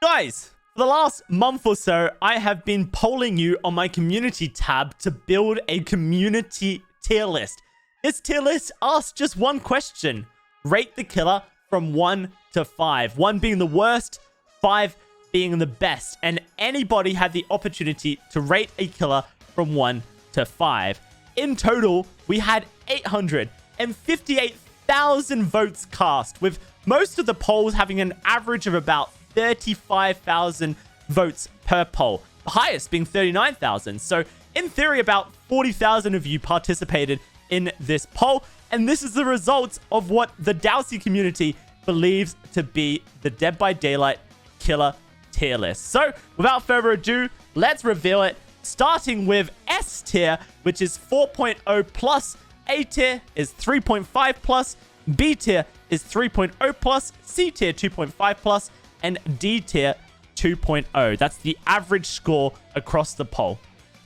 Guys, for the last month or so, I have been polling you on my community tab to build a community tier list. This tier list asks just one question. Rate the killer from 1 to 5. 1 being the worst, 5 being the best. And anybody had the opportunity to rate a killer from 1 to 5. In total, we had 858,000 votes cast, with most of the polls having an average of about 35,000 votes per poll. The highest being 39,000. So in theory, about 40,000 of you participated in this poll. And this is the results of what the DOWSEY community believes to be the Dead by Daylight killer tier list. So without further ado, let's reveal it. Starting with S tier, which is 4.0 plus. A tier is 3.5 plus. B tier is 3.0 plus. C tier 2.5 plus. And D tier 2.0. That's the average score across the poll.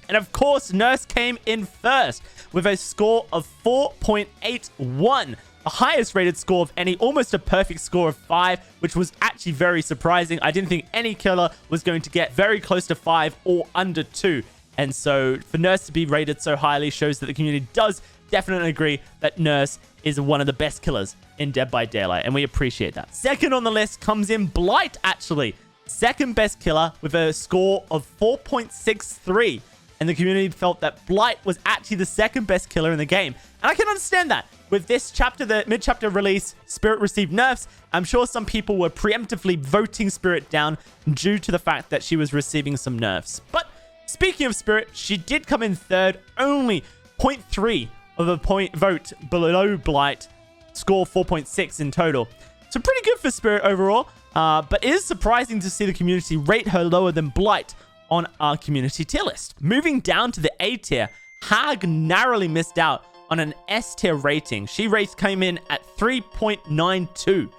And of course, Nurse came in first with a score of 4.81. The highest rated score of any, almost a perfect score of 5, which was actually very surprising. I didn't think any killer was going to get very close to 5 or under 2. And so for Nurse to be rated so highly shows that the community does definitely agree that Nurse is one of the best killers in Dead by Daylight, and we appreciate that. Second on the list comes in Blight, actually. Second best killer with a score of 4.63. And the community felt that Blight was actually the second best killer in the game. And I can understand that. With this chapter, the mid-chapter release, Spirit received nerfs. I'm sure some people were preemptively voting Spirit down due to the fact that she was receiving some nerfs. But speaking of Spirit, she did come in third, only 0.3 of a point vote below Blight, score 4.6 in total. So pretty good for Spirit overall, but it is surprising to see the community rate her lower than Blight on our community tier list. Moving down to the A tier, Hag narrowly missed out on an S tier rating. She came in at 3.92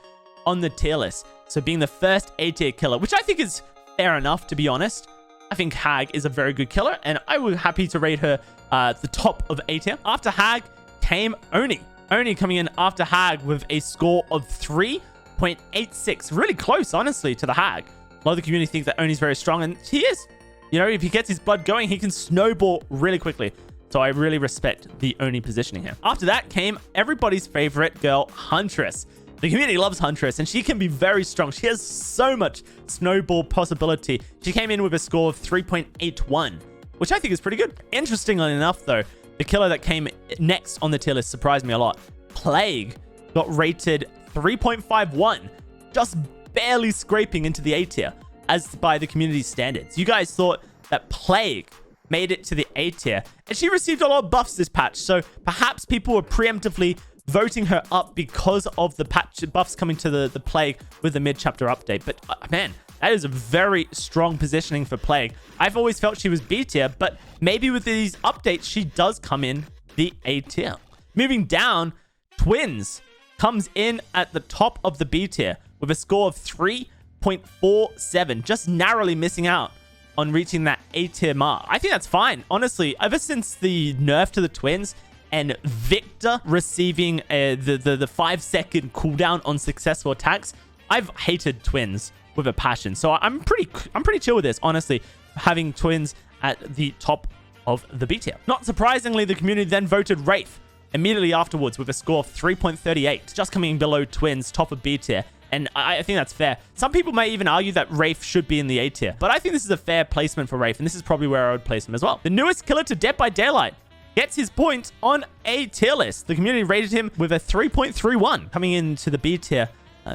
on the tier list, so being the first A tier killer, which I think is fair enough, to be honest. I think Hag is a very good killer, and I was happy to rate her the top of A tier. After Hag came Oni. Oni coming in after Hag with a score of 3.86. Really close, honestly, to the Hag. A lot of the community thinks that Oni's very strong, and he is. You know, if he gets his blood going, he can snowball really quickly. So I really respect the Oni positioning here. After that came everybody's favorite girl, Huntress. The community loves Huntress, and she can be very strong. She has so much snowball possibility. She came in with a score of 3.81, which I think is pretty good. Interestingly enough, though, the killer that came next on the tier list surprised me a lot. Plague got rated 3.51, just barely scraping into the A tier as by the community standards. You guys thought that Plague made it to the A tier, and she received a lot of buffs this patch, so perhaps people were preemptively voting her up because of the patch buffs coming to the Plague with the mid-chapter update. But man, that is a very strong positioning for Plague. I've always felt she was B tier, but maybe with these updates, she does come in the A tier. Moving down, Twins comes in at the top of the B tier with a score of 3.47, just narrowly missing out on reaching that A tier mark. I think that's fine. Honestly, ever since the nerf to the Twins and Victor receiving the 5-second cooldown on successful attacks, I've hated Twins with a passion. So I'm pretty chill with this, honestly, having Twins at the top of the B tier. Not surprisingly, the community then voted Wraith immediately afterwards with a score of 3.38, just coming below Twins, top of B tier. And I think that's fair. Some people may even argue that Wraith should be in the A tier, but I think this is a fair placement for Wraith, and this is probably where I would place him as well. The newest killer to Dead by Daylight gets his points on A tier list. The community rated him with a 3.31, coming into the B tier,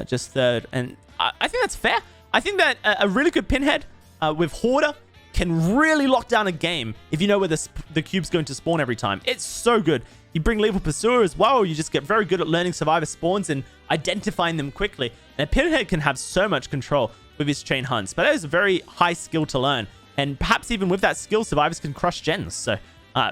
just third. And I think that's fair. I think that a really good pinhead with Hoarder can really lock down a game if you know where the cube's going to spawn every time. It's so good. You bring Lethal Pursuer as well. You just get very good at learning survivor spawns and identifying them quickly. And Pinhead can have so much control with his chain hunts, but that is a very high skill to learn. And perhaps even with that skill, survivors can crush gens. So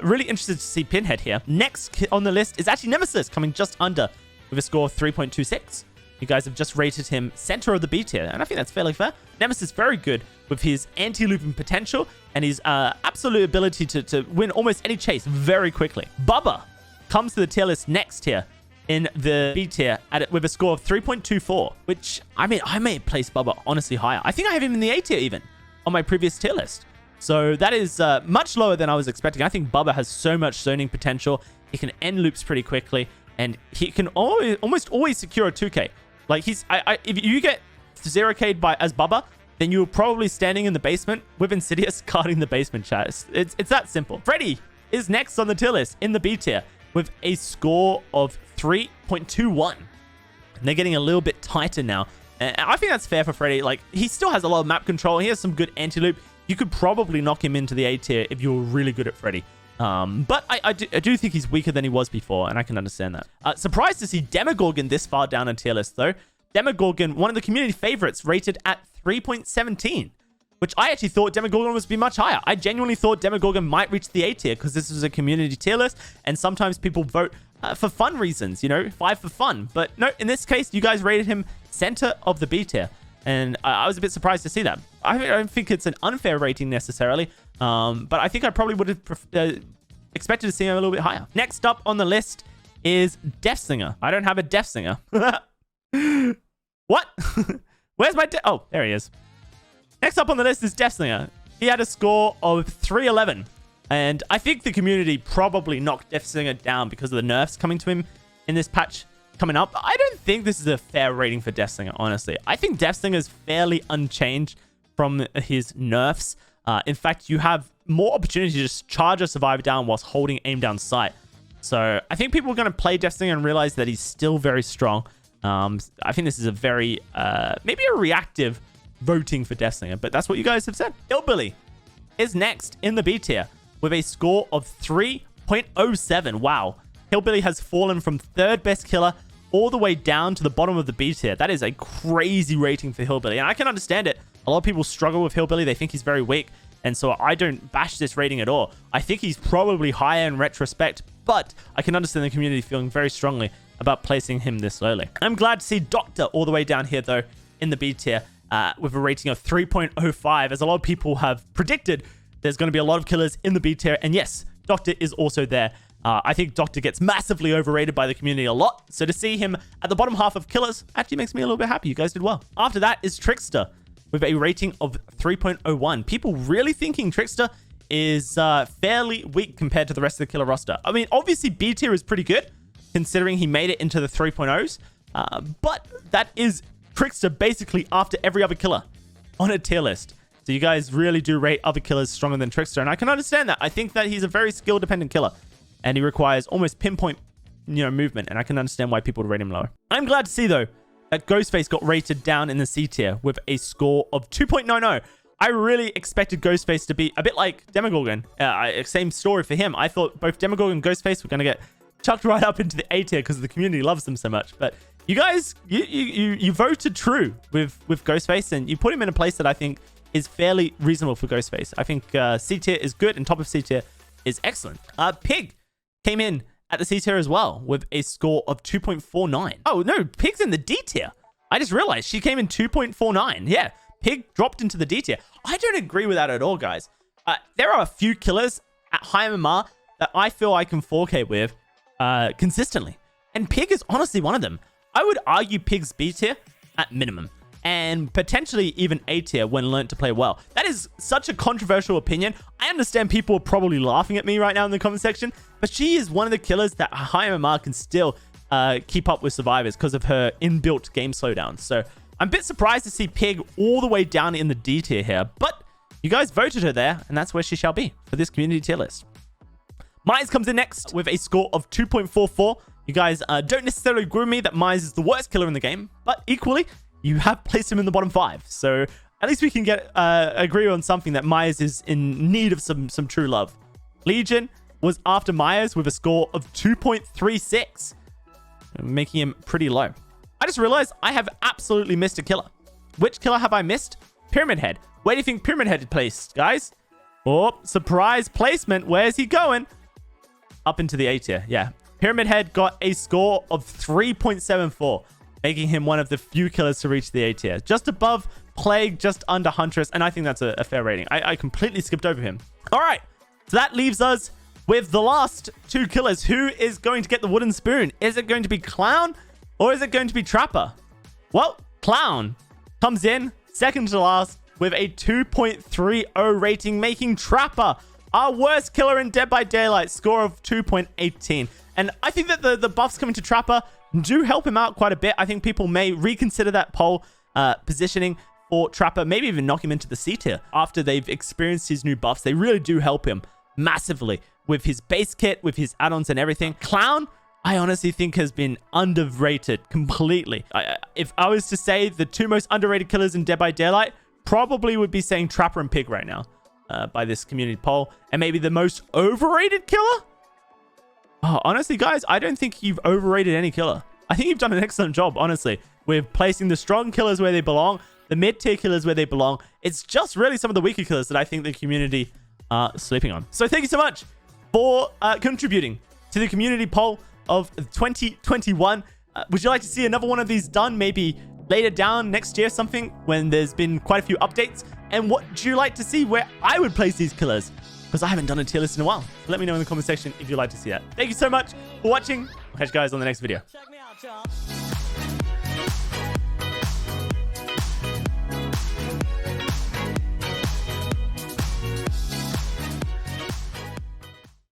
really interested to see Pinhead here. Next on the list is actually Nemesis, coming just under with a score of 3.26. You guys have just rated him center of the B tier, and I think that's fairly fair. Nemesis very good with his anti-looping potential and his absolute ability to win almost any chase very quickly. Bubba comes to the tier list next here in the B tier with a score of 3.24, which, I mean, I may place Bubba honestly higher. I think I have him in the A tier even on my previous tier list. So that is much lower than I was expecting. I think Bubba has so much zoning potential. He can end loops pretty quickly, and he can almost always secure a 2K. Like, if you get 0K'd as Bubba, then you're probably standing in the basement with Insidious guarding the basement, chat. It's that simple. Freddy is next on the tier list in the B tier with a score of 3.21. And they're getting a little bit tighter now. And I think that's fair for Freddy. Like, he still has a lot of map control. He has some good anti-loop. You could probably knock him into the A tier if you were really good at Freddy. But I do think he's weaker than he was before, and I can understand that. Surprised to see Demogorgon this far down on tier list, though. Demogorgon, one of the community favorites, rated at 3.17, which I actually thought Demogorgon was be much higher. I genuinely thought Demogorgon might reach the A tier because this was a community tier list, and sometimes people vote for fun reasons, you know, 5 for fun. But no, in this case, you guys rated him center of the B tier, and I was a bit surprised to see that. I don't think it's an unfair rating necessarily, but I think I probably would have expected to see him a little bit higher. Next up on the list is DOWSEY. I don't have a DOWSEY. What? Where's my... Oh, there he is. Next up on the list is DOWSEY. He had a score of 311. And I think the community probably knocked DOWSEY down because of the nerfs coming to him in this patch coming up. I don't think this is a fair rating for DOWSEY, honestly. I think DOWSEY is fairly unchanged from his nerfs. In fact, you have more opportunity to just charge a survivor down whilst holding aim down sight. So I think people are going to play DOWSEY and realize that he's still very strong. I think this is a very, maybe a reactive voting for DOWSEY, but that's what you guys have said. Hillbilly is next in the B tier with a score of 3.07. Wow. Hillbilly has fallen from third best killer all the way down to the bottom of the B tier. That is a crazy rating for Hillbilly, and I can understand it. A lot of people struggle with Hillbilly. They think he's very weak, and so I don't bash this rating at all. I think he's probably higher in retrospect, but I can understand the community feeling very strongly about placing him this lowly. I'm glad to see Doctor all the way down here, though, in the B tier with a rating of 3.05, as a lot of people have predicted there's going to be a lot of killers in the B tier, and yes, Doctor is also there. I think Doctor gets massively overrated by the community a lot, so to see him at the bottom half of killers actually makes me a little bit happy. You guys did well. After that is Trickster with a rating of 3.01. People really thinking Trickster is fairly weak compared to the rest of the killer roster. I mean, obviously B tier is pretty good, considering he made it into the 3.0s. But that is Trickster basically after every other killer on a tier list. So you guys really do rate other killers stronger than Trickster, and I can understand that. I think that he's a very skill-dependent killer, and he requires almost pinpoint, movement, and I can understand why people would rate him lower. I'm glad to see, though, that Ghostface got rated down in the C tier with a score of 2.90. I really expected Ghostface to be a bit like Demogorgon. Same story for him. I thought both Demogorgon and Ghostface were going to get chucked right up into the A tier because the community loves them so much. But you guys, you voted true with Ghostface, and you put him in a place that I think is fairly reasonable for Ghostface. I think C tier is good, and top of C tier is excellent. Pig came in at the C tier as well with a score of 2.49. Oh, no, Pig's in the D tier. I just realized she came in 2.49. Yeah, Pig dropped into the D tier. I don't agree with that at all, guys. There are a few killers at high MMR that I feel I can 4K with consistently, and Pig is honestly one of them. I would argue Pig's B tier at minimum, and potentially even A tier when learnt to play well. That is such a controversial opinion. I understand people are probably laughing at me right now in the comment section, but she is one of the killers that high MMR can still keep up with survivors because of her inbuilt game slowdown. So I'm a bit surprised to see Pig all the way down in the D tier here, but you guys voted her there, and that's where she shall be for this community tier list. Myers comes in next with a score of 2.44. You guys don't necessarily agree with me that Myers is the worst killer in the game, but equally, you have placed him in the bottom 5. So at least we can agree on something, that Myers is in need of some true love. Legion was after Myers with a score of 2.36, making him pretty low. I just realized I have absolutely missed a killer. Which killer have I missed? Pyramid Head. Where do you think Pyramid Head is placed, guys? Oh, surprise placement. Where's he going? Up into the A tier. Yeah. Pyramid Head got a score of 3.74, making him one of the few killers to reach the A tier. Just above Plague, just under Huntress, and I think that's a fair rating. I completely skipped over him. All right. So that leaves us with the last two killers. Who is going to get the wooden spoon? Is it going to be Clown or is it going to be Trapper? Well, Clown comes in second to last with a 2.30 rating, making Trapper our worst killer in Dead by Daylight, score of 2.18. And I think that the buffs coming to Trapper do help him out quite a bit. I think people may reconsider that poll positioning for Trapper, maybe even knock him into the C tier after they've experienced his new buffs. They really do help him massively with his base kit, with his add-ons and everything. Clown, I honestly think has been underrated completely. If I was to say the two most underrated killers in Dead by Daylight, probably would be saying Trapper and Pig right now by this community poll. And maybe the most overrated killer? Oh, honestly, guys, I don't think you've overrated any killer. I think you've done an excellent job, honestly, with placing the strong killers where they belong, the mid-tier killers where they belong. It's just really some of the weaker killers that I think the community are sleeping on. So thank you so much for contributing to the community poll of 2021. Would you like to see another one of these done maybe later down next year, something when there's been quite a few updates? And what do you like to see where I would place these killers? Because I haven't done a tier list in a while. Let me know in the comment section if you'd like to see that. Thank you so much for watching. I'll catch you guys on the next video. Check me out, y'all.